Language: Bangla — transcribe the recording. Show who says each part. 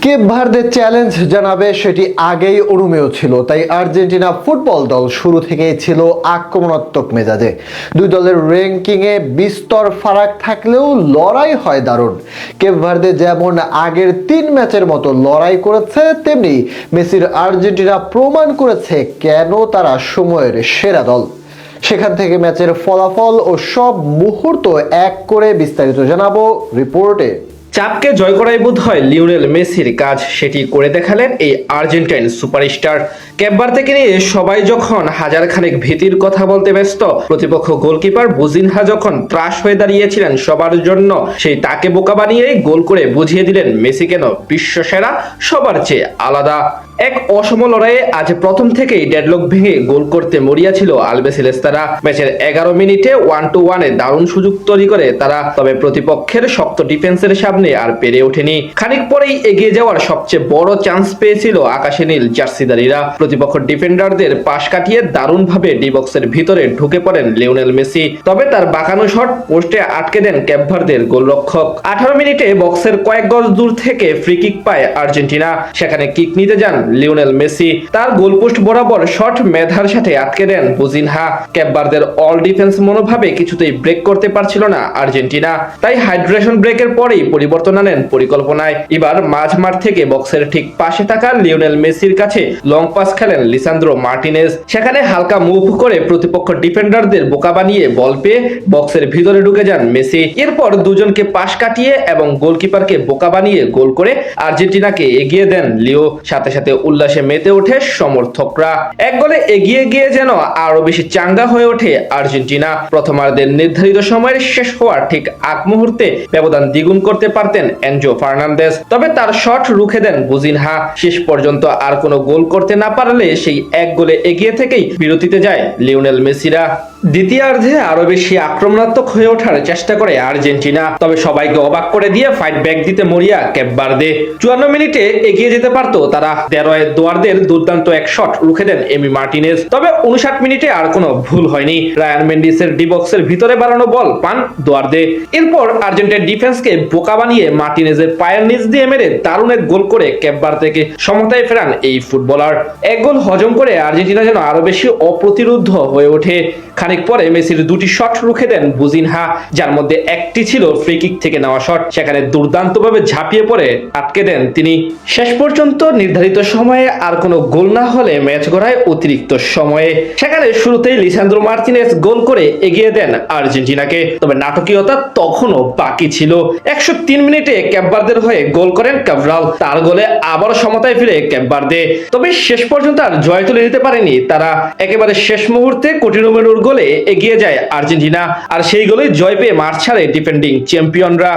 Speaker 1: কেপ ভার্দে চ্যালেঞ্জ জানাবে সেটি আগেই অনুমেয় ছিল, তাই আর্জেন্টিনা ফুটবল দল শুরু থেকেই ছিল আক্রমণাত্মক মেজাজে। দুই দলের র্যাঙ্কিংয়ে বিস্তর ফারাক থাকলেও লড়াই হয় দারুণ। কেপ ভার্দে যেমন আগের 3 ম্যাচের মতো লড়াই করেছে, তেমনি মেসির আর্জেন্টিনা প্রমাণ করেছে কেন তারা সময়ের সেরা দল। সেখান থেকে ম্যাচের ফলাফল ও সব মুহূর্ত এক করে বিস্তারিত জানাবো রিপোর্টে।
Speaker 2: চাপকে জয় করাই বোধ হয় লিওনেল মেসির কাজ, সেটি করে দেখালেন এই আর্জেন্টাইন সুপারস্টার। কেপ ভার্দেকে নিয়ে সবাই যখন হাজার খানেক ভীতির কথা বলতে ব্যস্ত, প্রতিপক্ষ গোলকিপার বুজিনহা যখন ত্রাস হয়ে দাঁড়িয়েছিলেন সবার জন্য, সেই তাকে বোকা বানিয়েই গোল করে বুঝিয়ে দিলেন মেসি কেন বিশ্বসেরা, সবার চেয়ে আলাদা। এক অসম লড়াইয়ে আজ প্রথম থেকেই ডেডলক ভেঙে গোল করতে মরিয়া ছিল আলবিসেলেস্তারা। ম্যাচের 11 মিনিটে 1-1-এ দারুণ সুযোগ তৈরি করে তারা, তবে প্রতিপক্ষের শক্ত ডিফেন্সের সামনে আর পেরে ওঠেনি। খানিক পরেই এগিয়ে যাওয়ার সবচেয়ে বড় চান্স পেয়েছিল আকাশে নীল জার্সিদারিরা। প্রতিপক্ষ ডিফেন্ডারদের পাশ কাটিয়ে দারুণভাবে ডি বক্সের ভিতরে ঢুকে পড়েন লিওনেল মেসি, তবে তার বাঁকানো শট পোস্টে আটকে দেন কেপ ভার্দের গোলরক্ষক। 18 মিনিটে বক্সের কয়েক গজ দূর থেকে ফ্রি কিক পায় আর্জেন্টিনা, সেখানে কিক নিতে যান লিওনেল মেসি, তার গোলপোস্ট বরাবর শট মেধার সাথে আটকে দেন বুজিনহা। কেপ ভার্দের অল ডিফেন্স মনোভাবে কিছুতেই ব্রেক করতে পারছিল না আর্জেন্টিনা, তাই হাইড্রেশন ব্রেকের পরেই পরিবর্তন আনেন পরিকল্পনায়। এবার মাঝ মাঠ থেকে বক্সের ঠিক পাশে থাকা লিওনেল মেসির কাছে লং পাস খেলেন লিসান্দ্রো মার্টিনেজ, সেখানে হালকা মুভ করে প্রতিপক্ষ ডিফেন্ডারদের বোকা বানিয়ে বল পেয়ে বক্সের ভিতরে ঢুকে যান মেসি। এরপর দুজনকে পাশ কাটিয়ে এবং গোলকিপারকে বোকা বানিয়ে গোল করে আর্জেন্টিনাকে এগিয়ে দেন লিও। সাথে সাথে উল্লাসে মেতে ওঠে সমর্থকরা। এক গোলে এগিয়ে গিয়ে যেন আরো বেশি চাঙ্গা হয়ে ওঠে আর্জেন্টিনা। প্রথমার্ধের নির্ধারিত সময়ের শেষ হওয়ার ঠিক আগ মুহূর্তে ব্যবধান দ্বিগুণ করতে পারতেন এনজো ফার্নান্দেজ, তবে তার শট রুখে দেন বুজিনহা। শেষ পর্যন্ত আর কোনো গোল করতে না পারলে সেই এক গোলে এগিয়ে থেকেই বিরতিতে যায় লিওনেল মেসিরা। দ্বিতীয়ার্ধে আরো বেশি আক্রমণাত্মক হয়ে ওঠার চেষ্টা করে আর্জেন্টিনা, তবে সবাইকে অবাক করে দিয়ে ফাইট ব্যাক দিতে মরিয়া কেপ ভার্দে। 54 মিনিটে এগিয়ে যেতে পারতো তারা। দোয়ারদের দুর্দান্ত এক শট রুখে দেন এমি মার্টিনেজ, তবে 59 মিনিটে আর কোনো ভুল হয়নি। রায়ান মেন্ডিসের ডি বক্সের ভিতরে বাড়ানো বল পান দোয়ারদে। এরপর আর্জেন্টাইন ডিফেন্সকে বোকা বানিয়ে মার্টিনেজের পায়ের নিচ দিয়ে মেরে দারুণ এক গোল করে কেপ ভার্দেকে সমতায় ফেরান এই ফুটবলার। এক গোল হজম করে আর্জেন্টিনা যেন আরো বেশি অপ্রতিরোধ্য হয়ে ওঠে। খানিক পরে মেসির দুটি শট রুখে দেন বুজিনহা, যার মধ্যে একটি ছিল ফ্রি কিক থেকে নেওয়া শট, সেখানে দুর্দান্তভাবে ঝাঁপিয়ে পড়ে আটকে দেন তিনি। শেষ পর্যন্ত নির্ধারিত সময়ে আর কোনো গোল না হলে ম্যাচ গড়ায় অতিরিক্ত সময়ে, সেখানে শুরুতেই লিসান্দ্রো মার্টিনেজ গোল করে এগিয়ে দেন আর্জেন্টিনাকে, তবে নাটকীয়তা তখনও বাকি ছিল। 103 মিনিটে কেপ ভার্দের হয়ে গোল করেন ক্যাভরাল, তার গোলে আবার সমতায় ফিরে কেপ ভার্দে, তবে শেষ পর্যন্ত আর জয় তুলে নিতে পারেনি তারা। একেবারে শেষ মুহূর্তে কোটিনো মেনুর গোলে এগিয়ে যায় আর্জেন্টিনা, আর সেই গোলে জয় পেয়ে মাঠ ছাড়ে ডিফেন্ডিং চ্যাম্পিয়নরা।